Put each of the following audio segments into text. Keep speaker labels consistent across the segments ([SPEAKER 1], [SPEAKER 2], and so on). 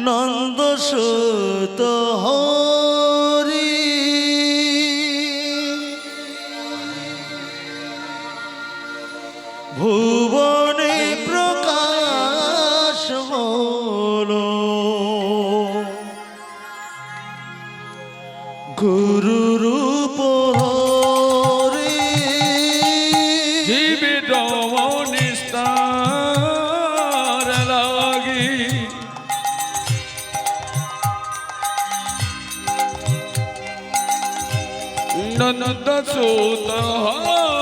[SPEAKER 1] নন্দ সুত হরি ভুবনে প্রকাশ হলো গুরু রূপ হরি
[SPEAKER 2] জীবিত নিস্তার লাগি নন্দ সুত হরি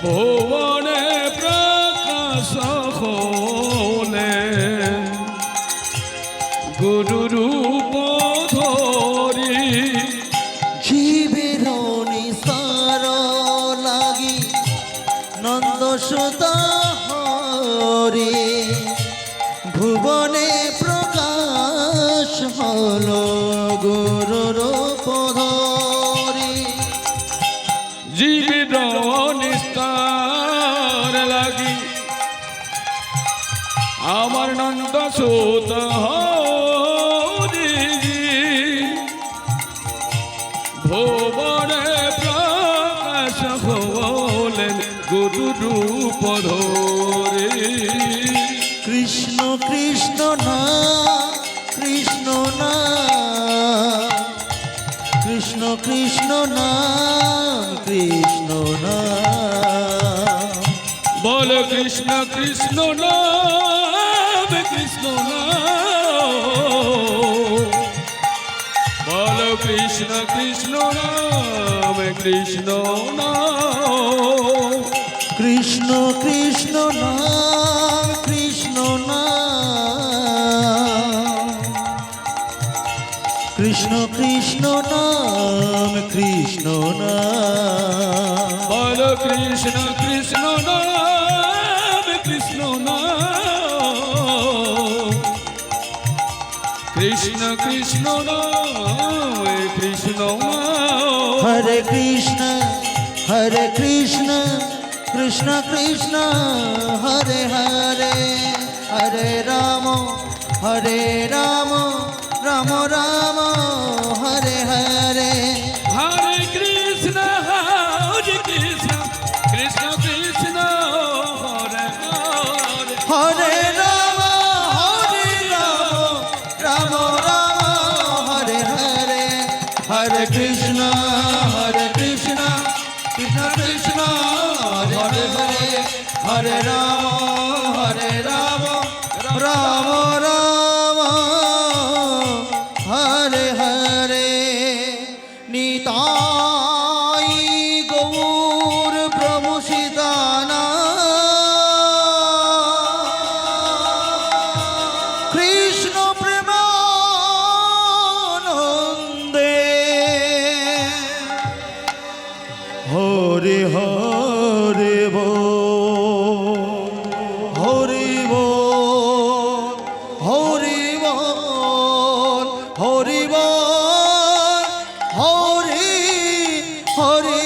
[SPEAKER 2] ভুবনে প্রকাশ হলে গুরু রূপ ধরি
[SPEAKER 1] জীবের নিস্তার লাগি নন্দ সুত হরি ভুবনে প্রকাশ হলো গুরু রূপ ধরি
[SPEAKER 2] জীবিত নিস্তার লাগি আমার নন্দ সুত হরি ভুবনে প্রকাশ হলেন গুরু রূপ ধরে
[SPEAKER 1] কৃষ্ণ কৃষ্ণ না কৃষ্ণ না কৃষ্ণ কৃষ্ণ না কৃষ্ণ না
[SPEAKER 2] বল কৃষ্ণ কৃষ্ণ নাম কৃষ্ণ নাম বল কৃষ্ণ কৃষ্ণ নাম কৃষ্ণ নাম
[SPEAKER 1] কৃষ্ণ কৃষ্ণ নাম কৃষ্ণ নাম কৃষ্ণ কৃষ্ণ নাম কৃষ্ণ নাম
[SPEAKER 2] বল কৃষ্ণ কৃষ্ণ নাম কৃষ্ণ নাম কৃষ্ণ কৃষ্ণ নাম কৃষ্ণ নাম
[SPEAKER 1] হরে কৃষ্ণ কৃষ্ণ কৃষ্ণ হরে হরে হরে রাম রাম রাম হরে হরে
[SPEAKER 2] হরে কৃষ্ণ কৃষ্ণ কৃষ্ণ হরে হরে
[SPEAKER 1] হরে রাম রাম হরে হরে হরে কৃষ্ণ কৃষ্ণ কৃষ্ণ হরে হরে হরে রাম রাম রাম হরে হরে নিতাই গৌর প্রভু সীতানা কৃষ্ণ প্রেমানন্দে হরে হরে বল হরি বল হরি বল হরি বল হরি হরি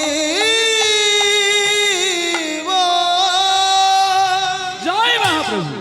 [SPEAKER 1] বল
[SPEAKER 2] জয় মহাপ্রভু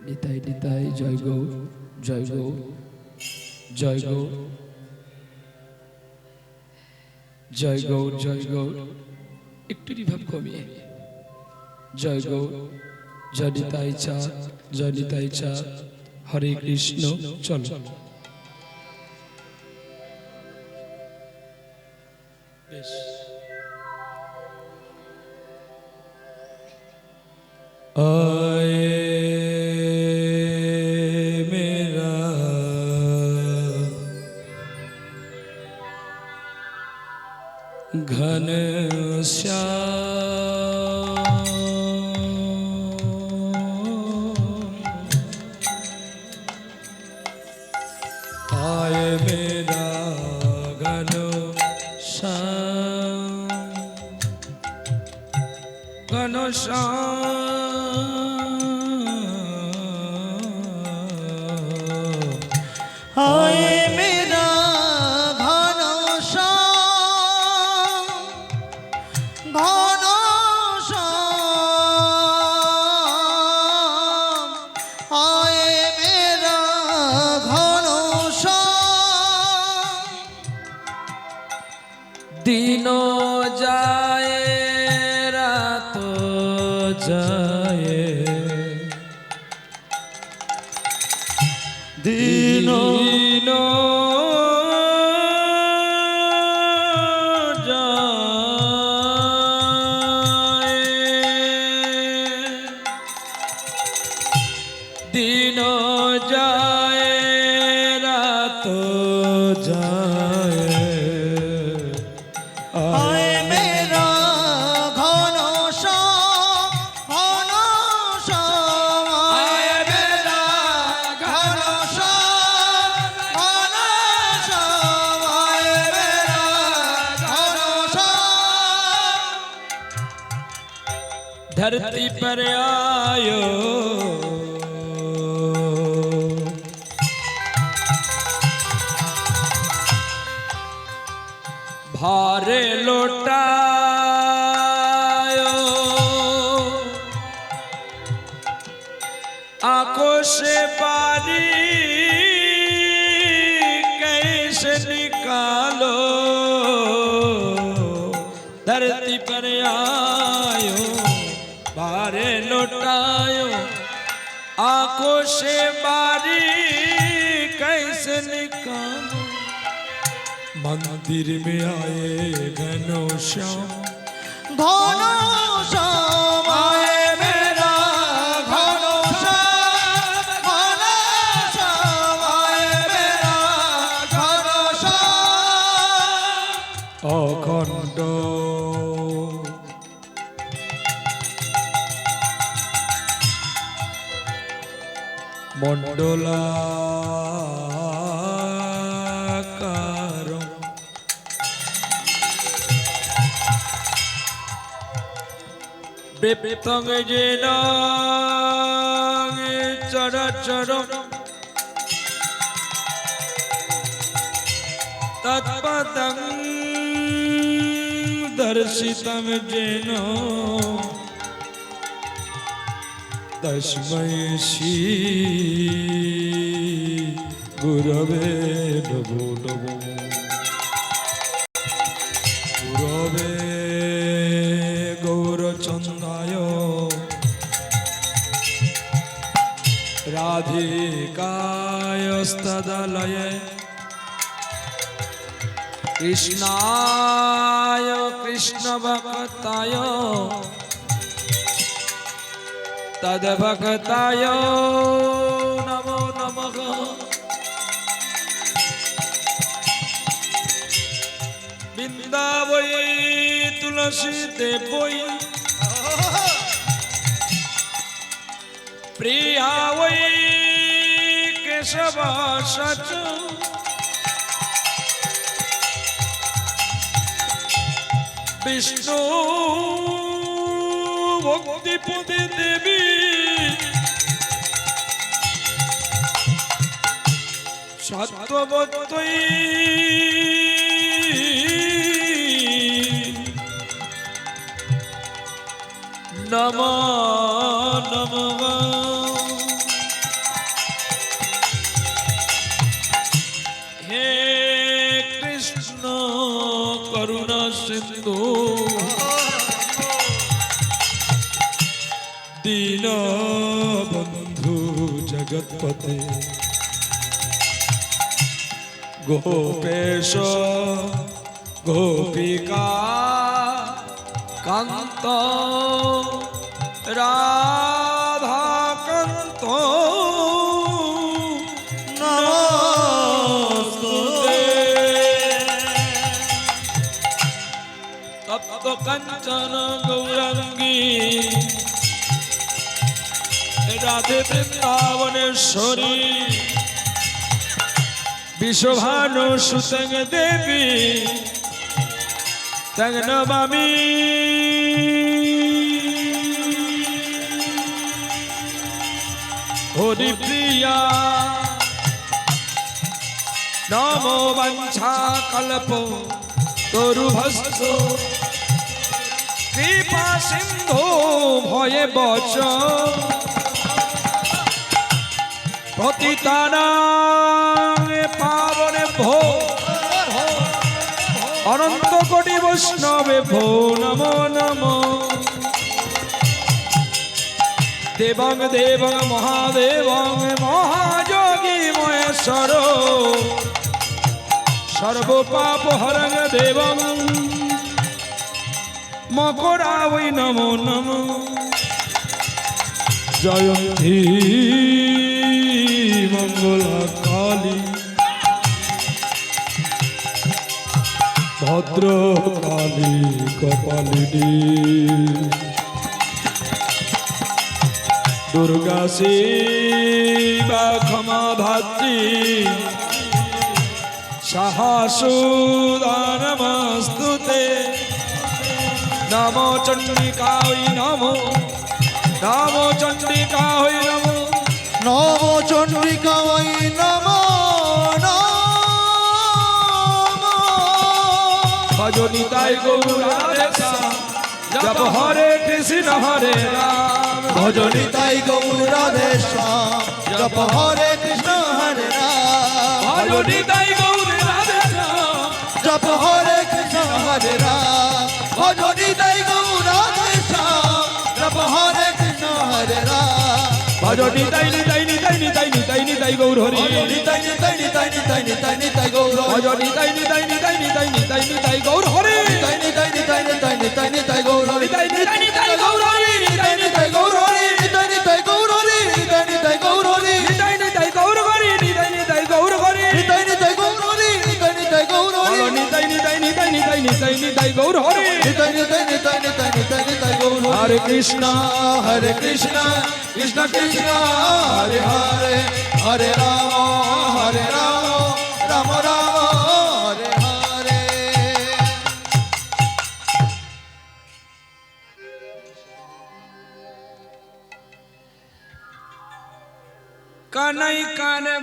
[SPEAKER 2] নিতাই নিতাই জয় গৌর জয় গৌর জয় গৌর জয় গৌর জয় গৌর। একটু রিভাব কমিয়ে জয় গৌর জয় নিতাই চাঁদ জয় নিতাই চাঁদ হরে কৃষ্ণ চলো। বেশ आए मेरा घन आए मेरा घन घन
[SPEAKER 1] आए मेरा घन श्याम घन श्याम आए मेरा घन श्याम
[SPEAKER 2] दिनो जाए रातो जाए
[SPEAKER 1] दिनो
[SPEAKER 2] दिनो जाए रातो जाए
[SPEAKER 1] आए मेरा घन श्याम घन श्याम आए मेरा घन श्याम घन श्याम आए मेरा घन श्याम
[SPEAKER 2] धरती पर आयो भारे लोटायो आंखों से पानी कैसे निकालो धरती पर आयो भारे लोटायो आंखों से पानी कैसे निकालो मंदिर में आए घनो श्याम
[SPEAKER 1] घन श्याम आए मेरा घन श्याम घन श्याम आए मेरा घन श्याम
[SPEAKER 2] अखंड मंडलाकारं बिप्तं येन चराचरं तत्पदं दर्शितं येन तस्मै श्री गुरवे नमो नमो गुरवे गौरचन्द्राय राधिकायस्तदलये कृष्णाय कृष्णभक्ताय तद्भक्ताय नमो नमः বৃন্দাবই তুলসীতে বই প্রিয়া ওই কেশব সচ বিষ্ণু ভক্তিপদে দেবী সত্যবতই নমো নমঃ দীন বন্ধু জগৎপতে গোপেশ গোপিকা কান্ত রাধা কান্ত
[SPEAKER 1] নমস্তুতে
[SPEAKER 2] তপ্ত কাঞ্চন গৌরাঙ্গী রাধে বৃন্দাবনেশ্বরী বিশ্বভানু সুতং দেবী তং নমামি হরিপ্রিয়া নমো বাঞ্ছা কল্প তরুভস্ত কৃপা সিন্ধু ভয়ে বচ পতিতানাং পাবনে ভো অনন্ত কোটি বৈষ্ণবে ভো নমো নমো দেবং দেবং মহাদেবং মহাযোগী মহেশ্বর সর্বপাপ হরং দেবং মকরা বৈ নমো নমো জয়ন্তী মঙ্গলা কালী ভদ্র কালী কপালিনী দুর্গা শিবা ক্ষমা ধাত্রী সাহসুদানমস্তুতে নমো চণ্ডিকা হই নমো নমো চণ্ডিকা হই নমো
[SPEAKER 1] নম চন্দ্রিকা ওই নম
[SPEAKER 2] ভজনি তাই গৌরাধেশা জপ হরে কৃষ্ণ হরে রাম
[SPEAKER 1] ভজনি তাই গৌর রাধে শ্যাম জপ হরে কৃষ্ণ হরে রাম
[SPEAKER 2] ভজনি তাই গৌরাধেশা
[SPEAKER 1] জপ হরে কৃষ্ণ হরে রাম ভজনি তাই গৌর রাধে শ্যাম জপ হরে কৃষ্ণ হরে রাম
[SPEAKER 2] ভজনি তাই নিতাই নিতাই নিতাই নিতাই নিতাই গৌর হরি
[SPEAKER 1] নিতাই নিতাই নিতাই নিতাই নিতাই নিতাই গৌর
[SPEAKER 2] ভজনি তাই নিতাই নিতাই নিতাই নিতাই নিতাই গৌর হরি
[SPEAKER 1] নিতাই নিতাই নিতাই নিতাই নিতাই নিতাই গৌর
[SPEAKER 2] নিতাই নিতাই নিতাই গৌর হরি নিতাই নিতাই গৌর হরি
[SPEAKER 1] নিতাই নিতাই গৌর নিতাই নিতাই গৌর
[SPEAKER 2] নিতাই নিতাই গৌর হরি নিতাই নিতাই গৌর হরি
[SPEAKER 1] নিতাই নিতাই গৌর নিতাই নিতাই গৌর
[SPEAKER 2] বলো নিতাই নিতাই নিতাই নিতাই নিতাই নিতাই গৌর হরি
[SPEAKER 1] নিতাই নিতাই নিতাই নিতাই নিতাই নিতাই গৌর
[SPEAKER 2] হরে কৃষ্ণ
[SPEAKER 1] হরে কৃষ্ণ কৃষ্ণ কৃষ্ণ হরে হরে হরে রাম রাম রাম হরে হরে
[SPEAKER 2] কানাই কানে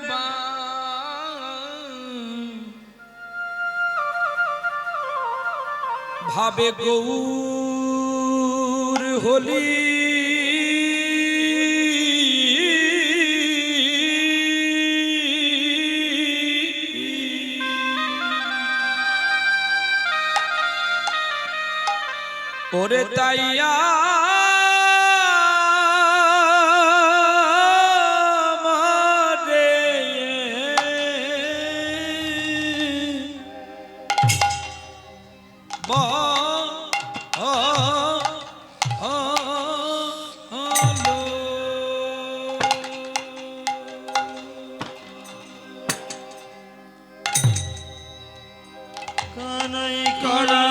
[SPEAKER 2] ভাবে গৌর হলি ওরে তাইয়া
[SPEAKER 1] কানাই করা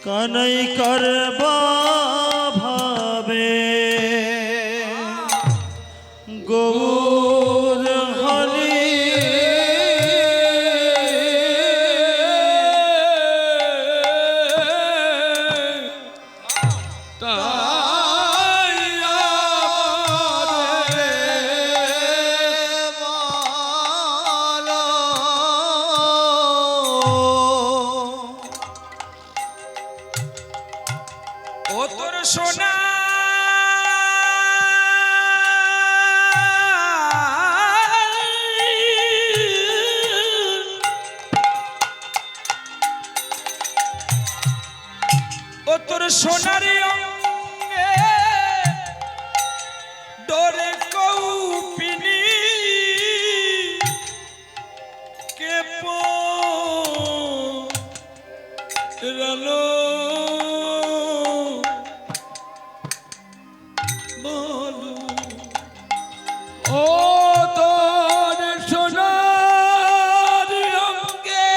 [SPEAKER 1] কানাই করবা ভাবে গৌর হরি
[SPEAKER 2] তাই
[SPEAKER 1] মালা
[SPEAKER 2] সোনা ও তোর সোনারি অঙ্গে ডোরে কৌপিনী কে রালো বলো ও তোর সোনারি অঙ্গে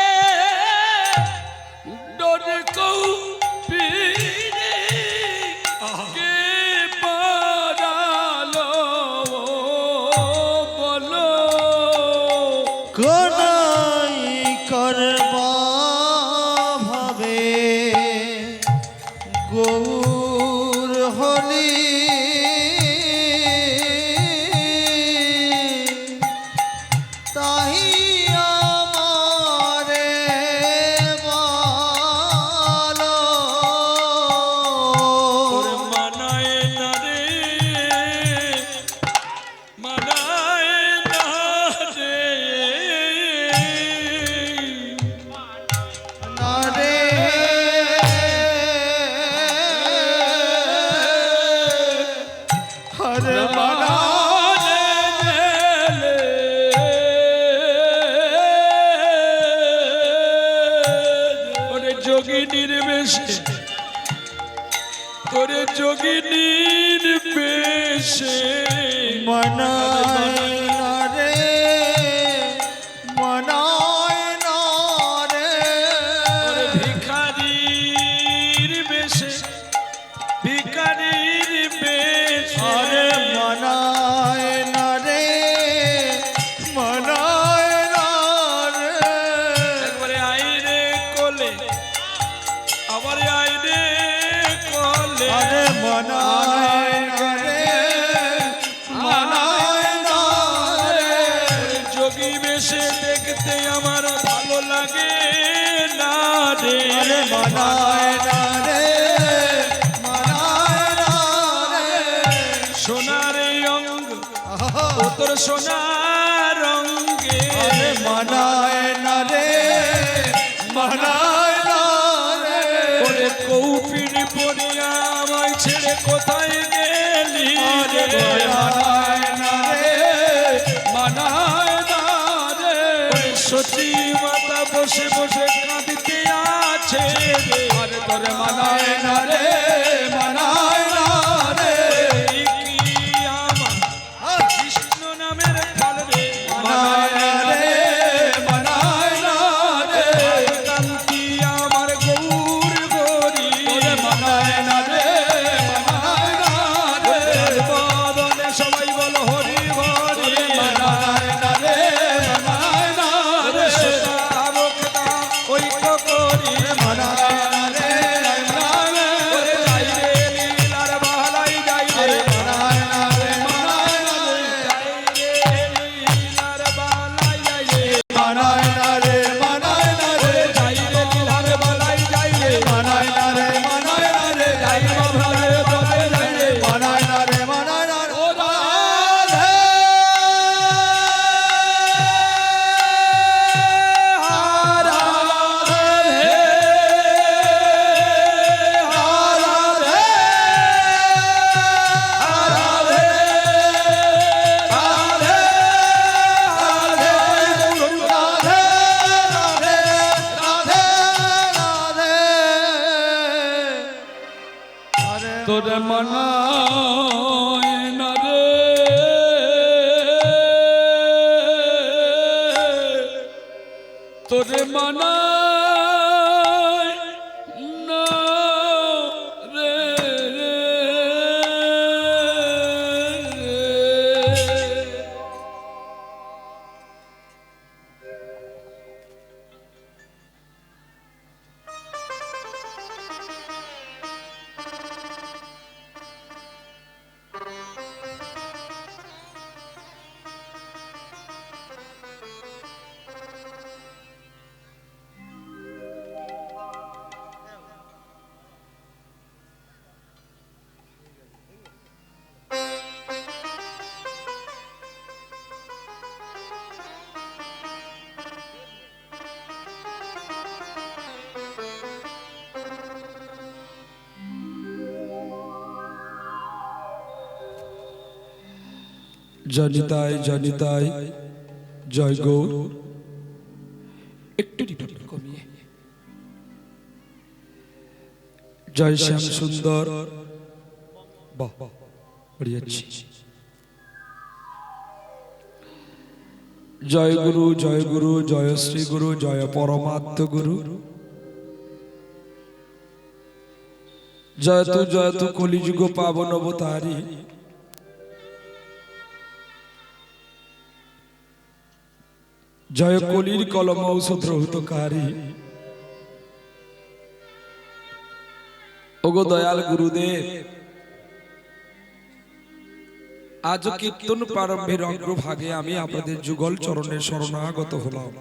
[SPEAKER 2] ডোরে কৌপিনী কে পারালো বলো
[SPEAKER 1] কোনাই করবা ভাবে গৌর হলি তাহি আমারে বলো
[SPEAKER 2] তোর মানায় না রে মানায় না রে
[SPEAKER 1] না রে হরে মানা
[SPEAKER 2] ওরে যোগিনীর বেশে তোরে যোগিনীর বেশে
[SPEAKER 1] মনায় না রে মনায় না রে
[SPEAKER 2] ওরে ভিখারির বেশে ভিখারির বেশে
[SPEAKER 1] আরে মনায় না রে মনায় না রে
[SPEAKER 2] একবারে আইরে কোলে আবার আইরে কোলে
[SPEAKER 1] আরে মনায় না রে মনায় না রে
[SPEAKER 2] যোগী বেশে দেখতে আমার ভালো লাগে না রে
[SPEAKER 1] আরে মনায় না রে মনায় না রে
[SPEAKER 2] সোনার অঙ্গ ও তোর সোনার অঙ্গে
[SPEAKER 1] আরে মনায় না রে মনায় না রে
[SPEAKER 2] ওরে কৌপিনী পড়িয়া আমায় ছেড়ে কোথায় গেলি
[SPEAKER 1] আরে
[SPEAKER 2] রে
[SPEAKER 1] মনায় না রে
[SPEAKER 2] মানায় না রে ওরে সতী মাতা বসে বসে কাঁদিতে আছে রে আরে তোরে মানায়
[SPEAKER 1] মনায় না রে মনায় না রে
[SPEAKER 2] এই কি আমার কৃষ্ণ নামের ফল রে
[SPEAKER 1] মনায় না রে মনায় না রে
[SPEAKER 2] কান্তি আমার গৌর গরি
[SPEAKER 1] মনায় না রে মনায় না রে
[SPEAKER 2] বদনে সবাই বলো হরি হরি
[SPEAKER 1] মনায় না রে মনায় না রে
[SPEAKER 2] ওই তো করি
[SPEAKER 1] মনায় না রে মনায়
[SPEAKER 2] যাই রে লীলার বাহালাই যাই রে
[SPEAKER 1] মনায় না রে মনায় না রে
[SPEAKER 2] যাই রে লীলার বাহালাই যাই রে
[SPEAKER 1] মনায় না রে মনায় না রে
[SPEAKER 2] যাই রে লীলার বাহালাই যাই রে
[SPEAKER 1] মনায় না রে মনায় না রে
[SPEAKER 2] যাই বাহালে বলে যাই রে
[SPEAKER 1] মনায় না রে মনায় না রে
[SPEAKER 2] ও তোর মানায় না রে তোর মানায় না রে জনিতাই জনিতাই জয় গৌর। একটু রিভাব কমিয়ে। জয় শ্যাম সুন্দর। বাহ পড়িয়েছি। জয় গুরু জয় গুরু জয় শ্রী গুরু জয় পরমাত্ম গুরু। জয়তু কলিযুগ পাবন অবতারী। জয় কলির কলম ঔষধ রহিতকারী। ওগো দয়াল গুরুদেব, আজ কীর্তন প্রারম্ভের অগ্রভাগে আমি আপনাদের যুগল চরণের শরণাগত হলাম।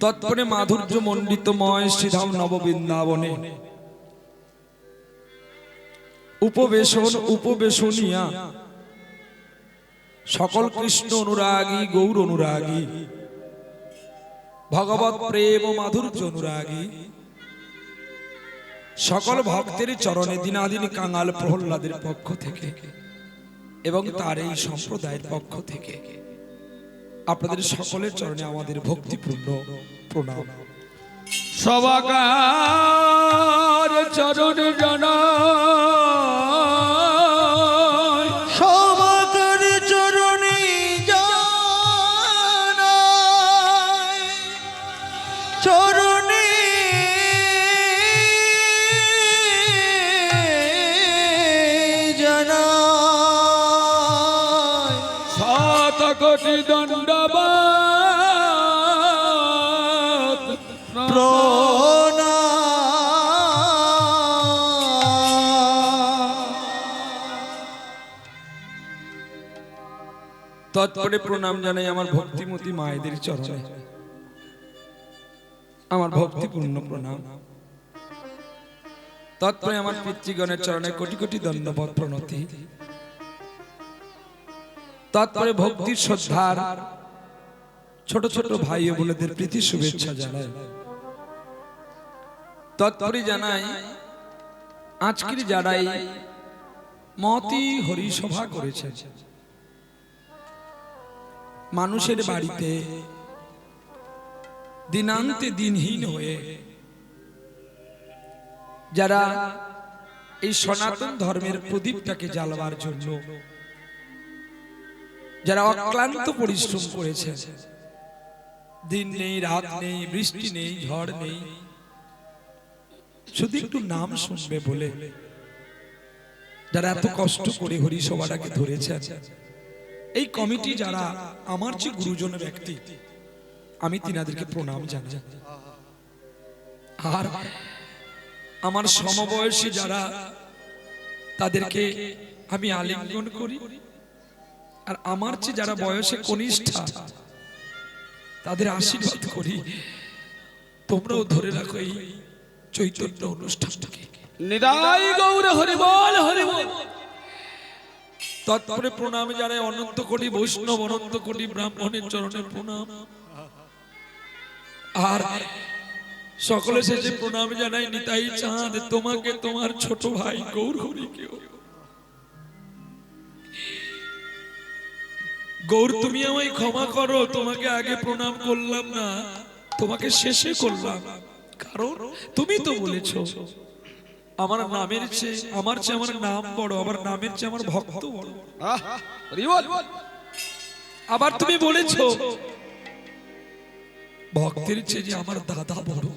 [SPEAKER 2] তৎপরে মাধুর্য মণ্ডিতময় শ্রীধাম নববৃন্দাবনে উপবেশনিয়া সকল কৃষ্ণ অনুরাগী গৌর অনুরাগী ভগবত প্রেম ও মাধুর্য অনুরাগী সকল ভক্তের চরণে দিনাদিন কাঙাল প্রহ্লাদের পক্ষ থেকে এবং তার এই সম্প্রদায়ের পক্ষ থেকে আপনাদের সকলের চরণে আমাদের ভক্তিপূর্ণ প্রণাম। সবাকার চরণ জানাই,
[SPEAKER 1] সবাকার চরণে জানাই, চরণে জানাই
[SPEAKER 2] শতকোটি দণ্ডবাদ তৎপরে প্রণাম জানাই আমার ভক্তিমতী মায়েদের চরণে, আমার ভক্তিপূর্ণ প্রণাম। তৎপরে আমার পিতৃগণের চরণে কোটি কোটি দণ্ডবৎ প্রণতি। তৎপরে ভক্তির শ্রদ্ধার ছোট ছোট ভাই ও বোনেদের প্রীতি শুভেচ্ছা জানাই। তৎপরে জানাই আজকের যারাই মহতী হরিসভা করেছেন, মানুষের বাড়িতে দিনান্তে দিনহীন হয়ে যারা এই সনাতন ধর্মের প্রদীপটাকে জ্বালাবার জন্য যারা অক্লান্ত পরিশ্রম করেছে, দিন নেই রাত নেই বৃষ্টি নেই ঝড় নেই, শুধু একটু নাম শুনবে বলে যারা এত কষ্ট করে হরিসভাটাকে ধরেছে, এই কমিটি যারা আমার যে গুরুজন ব্যক্তি, আমি তিনাদেরকে প্রণাম জানাই। আর আমার সমবয়সী যারা, তাদেরকে আমি আলিঙ্গন করি। আর আমার চেয়ে যারা বয়সে কনিষ্ঠা, তাদের আশীর্বাদ করি। তোমরাও ধরে রাখো এই চৈতন্য অনুষ্ঠানটাকে। নিতাই গৌর হরি বল হরি বল। তৎপরে প্রণাম জানাই অনন্ত কোটি বৈষ্ণব, অনন্ত কোটি ব্রাহ্মণের চরণে প্রণাম। আর সকলে শেষে প্রণাম জানাই নিতাই চাঁদ তোমাকে, তোমার ছোট ভাই গৌর হরিকেও। গৌর তুমি আমায় ক্ষমা করো, তোমাকে আগে প্রণাম করলাম না, তোমাকে শেষে করলাম। কারণ তুমি তো বলেছো আমার নামের চেয়ে আমার নাম বড়, আমার নামের চেয়ে আমার ভক্ত বড়। আবার তুমি বলেছো ভক্তের চেয়ে যে আমার দাদা বড়।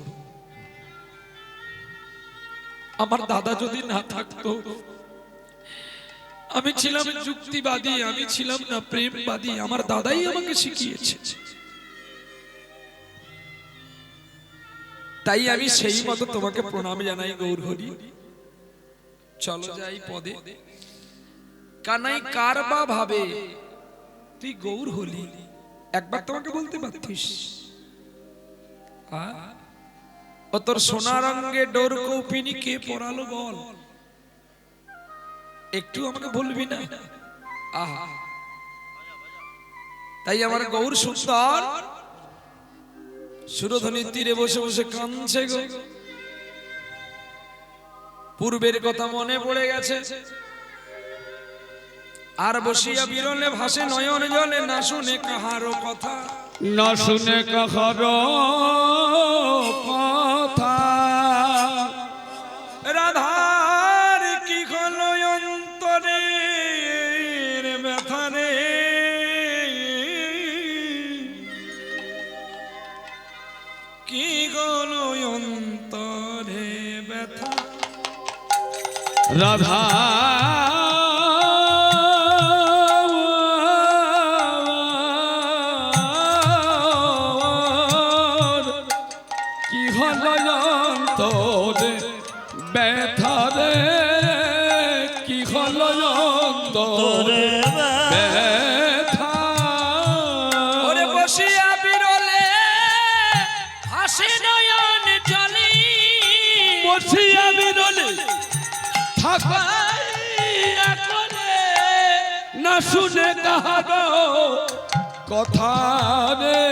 [SPEAKER 2] আমার দাদা যদি না থাকতো, আমি ছিলাম যুক্তিবাদী, আমি ছিলাম না প্রেমবাদী, আমার দাদাই আমাকে শিখিয়েছে। তাই আমি সেই মতো তোমাকে প্রণাম জানাই গৌর হরি। চলো যাই পদে। কানাই কার বা ভাবে তুই গৌর হলি, একবার তোমাকে বলতে পারতিস। ও তোর সোনা রঙে ডোর কৌপিনি কে পরালো বল, একটু আমাকে বলবি না? আহা, তাই আমার গৌর সুন্দর সুরধনির তীরে বসে বসে কাঁদছে গো। পূর্বের কথা মনে পড়ে গেছে, আর বসিয়া বিরলে ভাসে নয়ন জলে, না শুনে কাহারো কথা,
[SPEAKER 3] না শুনে কাহারো কথা।
[SPEAKER 2] রাধার কি হলো অন্তরের ব্যথা রে, কি হলো অন্তরে ব্যথা।
[SPEAKER 3] রাধা কি হলো অন্তরে ব্যথা রে, কি হলো অন্তরে ব্যথা।
[SPEAKER 2] ওরে বসিয়া বিরলে হাসি নয়ন জলে,
[SPEAKER 3] বসিয়া বিরলে থাকা না শুনে কাহারো কথা রে,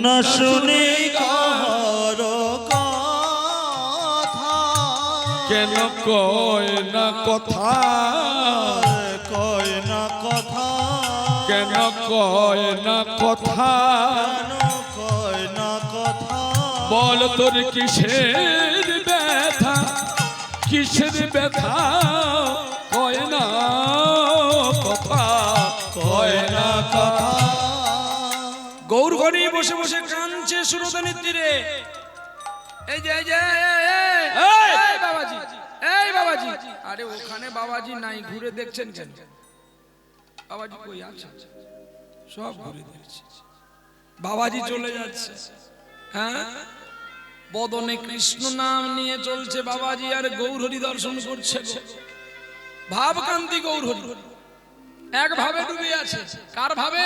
[SPEAKER 1] না শুনে কাহারো কথা।
[SPEAKER 3] কেন কয় না কথা,
[SPEAKER 1] কয় না কথা,
[SPEAKER 3] কেন কয় না কথা।
[SPEAKER 1] কেন কয় না কথা।
[SPEAKER 3] বল তোর কিসের ব্যথা, কিসের ব্যথা, কয় না কথা, কয় না কথা।
[SPEAKER 2] গৌর ঘরে বসে বসে কাঁদছে সুরধনের তীরে। এই যে এই বাবাজি, এই বাবাজি, আরে ওখানে বাবাজি নাই, ঘুরে দেখছেন কেন? বাবাজি কই আছে? সব ঘুরে দেখছে, বাবাজি চলে যাচ্ছে। হ্যাঁ, বদনে কৃষ্ণ নাম নিয়ে চলছে বাবাজি, আর গৌরহরি দর্শন করছে। ভাবকান্তি গৌরহরি এক ভাবে ডুবে আছে। কার ভাবে?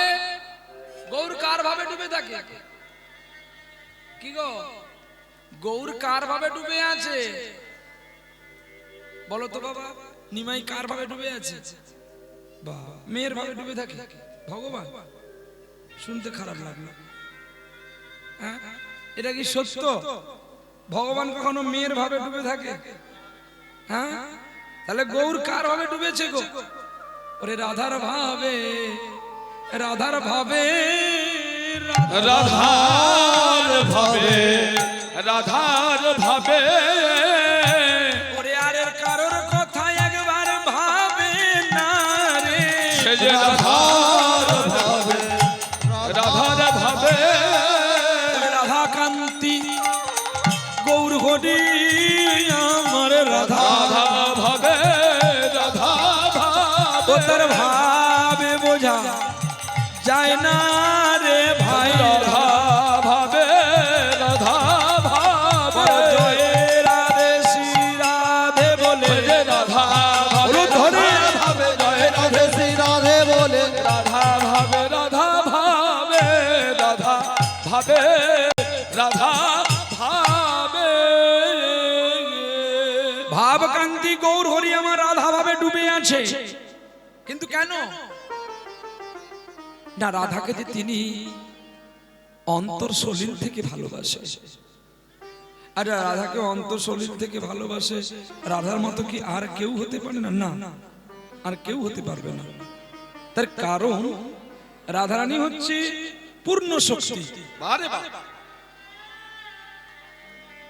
[SPEAKER 2] গৌর কার ভাবে ডুবে থাকে? কি গো, গৌর কার ভাবে ডুবে আছে বলো তো বাবা? নিমাই কার ভাবে ডুবে আছে? মেয়ের ভাবে ডুবে থাকে। ভগবান, শুনতে খারাপ লাগলো। হ্যাঁ, এটা কি সত্য? ভগবান কখনো মেয়ের ভাবে ডুবে থাকে? হ্যাঁ, তাহলে গৌর কার ভাবে ডুবেছে গো? ওরে রাধার ভাবে, রাধার ভাবে,
[SPEAKER 3] রাধার ভাবে, রাধার ভাবে।
[SPEAKER 2] ওরে আরে কারোর কথা একবার ভাবে না রে,
[SPEAKER 3] সে যে রাধার ভাবে, রাধার ভাবে।
[SPEAKER 2] রাধা কান্তি গৌর হরি আমার রাধা
[SPEAKER 3] রাধা ভাবে, রাধা ভাবে।
[SPEAKER 2] ও তার ভাবে বোঝা যায় না রে ভাই।
[SPEAKER 3] রাধা ভাবে, রাধা ভাবে।
[SPEAKER 2] জয় রাধে শ্রী রাধে বলে,
[SPEAKER 3] রাধা ভাবে,
[SPEAKER 1] ভাবে জয় রাধে শ্রী রাধে বলে।
[SPEAKER 3] রাধা ভাবে, রাধা ভাবে, রাধা ভাবে, রাধা ভাবে।
[SPEAKER 2] ভাবকান্তি গৌর হরি আমার রাধা ভাবে ডুবে আছে। কিন্তু কেন না? রাধাকে যে তিনি অন্তর সলিল থেকে ভালোবাসে, আর রাধাকে অন্তর সলিল থেকে ভালোবাসে, রাধার মতো কি আর কেউ হতে পারে না? না, আর কেউ হতে পারবে না। তার কারণ রাধারানী হচ্ছে পূর্ণ শক্তি।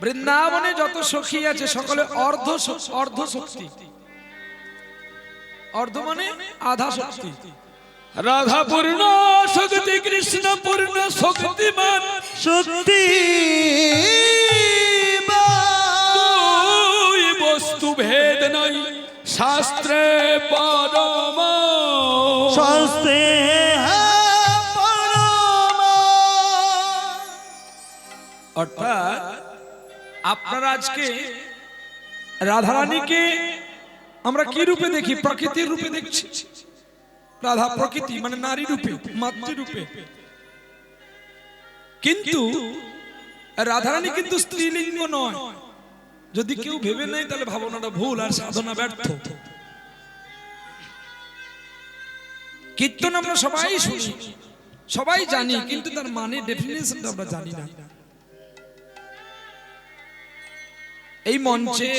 [SPEAKER 2] বৃন্দাবনে যত সখী আছে সকলে অর্ধ শক্তি। অর্ধ মানে আধা শক্তি।
[SPEAKER 3] রাধা পূর্ণ শক্তি, কৃষ্ণ পূর্ণ শক্তিমান।
[SPEAKER 1] শক্তি
[SPEAKER 3] দুই বস্তু ভেদ নাই, শাস্ত্রে পরম।
[SPEAKER 1] শাস্ত্রে
[SPEAKER 2] অর্থাৎ আপনারা আজকে রাধারানীকে আমরা কি রূপে দেখি? প্রকৃতির রূপে দেখছি। রাধা প্রকৃতি মানে নারী রূপে, মাতৃরূপে। কিন্তু রাধারানী কিন্তু স্ত্রীলিঙ্গ নয়। যদি কেউ ভেবে নেয় তাহলে ভাবনাটা ভুল আর সাধনা ব্যর্থ। কীর্তন আমরা সবাই শুনি, সবাই জানি, কিন্তু তার মানে ডেফিনেশনটা আমরা জানি না। এই মঞ্চে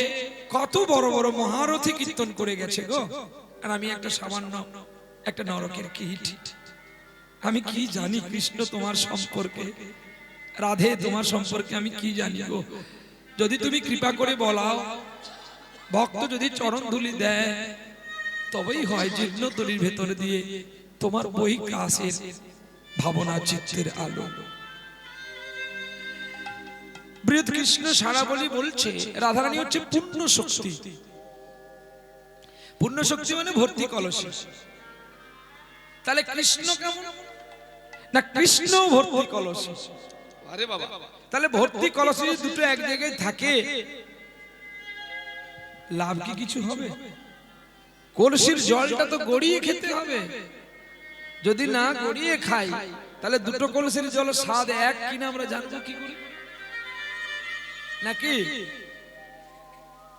[SPEAKER 2] কত বড় বড় মহারথী কীর্তন করে গেছে গো। আর আমি একটা সামান্য একটা নরকের কীট। আমি কি জানি কৃষ্ণ তোমার সম্পর্কে, রাধে তোমার সম্পর্কে আমি কি জানি গো। যদি তুমি কৃপা করে বলাও, ভক্ত যদি চরণ ধুলি দেয়, তবেই হয় জীর্ণ তলির ভেতর দিয়ে তোমার বহিঃকাশের ভাবনা চিত্তের আলো। বৃহৎ কৃষ্ণ সারা বলি বলছে রাধারানী হচ্ছে পূর্ণ শক্তি। পূর্ণ শক্তি মানে ভর্তি কলসী। তাহলে কৃষ্ণ কেমন না, কৃষ্ণ ভর্তি কলসী।
[SPEAKER 3] আরে বাবা,
[SPEAKER 2] তাহলে ভর্তি কলসী দুটো এক জায়গায় থাকে, লাভ কি কিছু হবে? কলসির জলটা তো গড়িয়ে খেতে হবে। যদি না গড়িয়ে খাই তাহলে দুটো কলসির জল স্বাদ এক কিনা আমরা জানবো কি করে? নাকি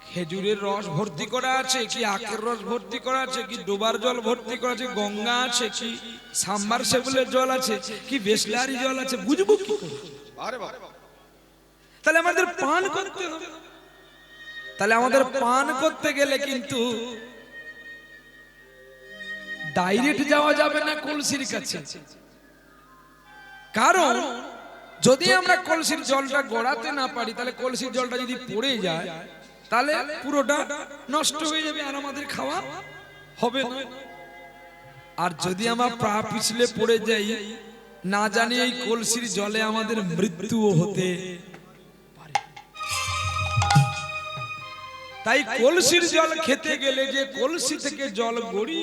[SPEAKER 2] খেজুরের রস ভর্তি করা আছে, কি আখের রস ভর্তি করা আছে, কি ডোবার জল ভর্তি করা আছে, গঙ্গা আছে, কি সাবমার্সিবলের জল আছে, কি বিসলারি জল আছে, বুঝবো কি করে?
[SPEAKER 3] আরে বাবা,
[SPEAKER 2] তাহলে আমাদের পান করতে হবে। তাহলে আমাদের পান করতে গেলে কিন্তু ডাইরেক্ট যাওয়া যাবে না কলসির কাছে। কারণ যদি আমরা কলসির জলটা গড়াতে না পারি, তাহলে কলসির জলটা যদি পড়ে যায় তাহলে পুরোটা নষ্ট হয়ে যাবে আর আমাদের খাওয়া হবে না। আর যদি আমরা পা পিছলে পড়ে যাই, না জানি এই কলসির জলে আমাদের মৃত্যুও হতে পারে। তাই কলসির জল খেতে গেলে যে কলসি থেকে জল গড়িয়ে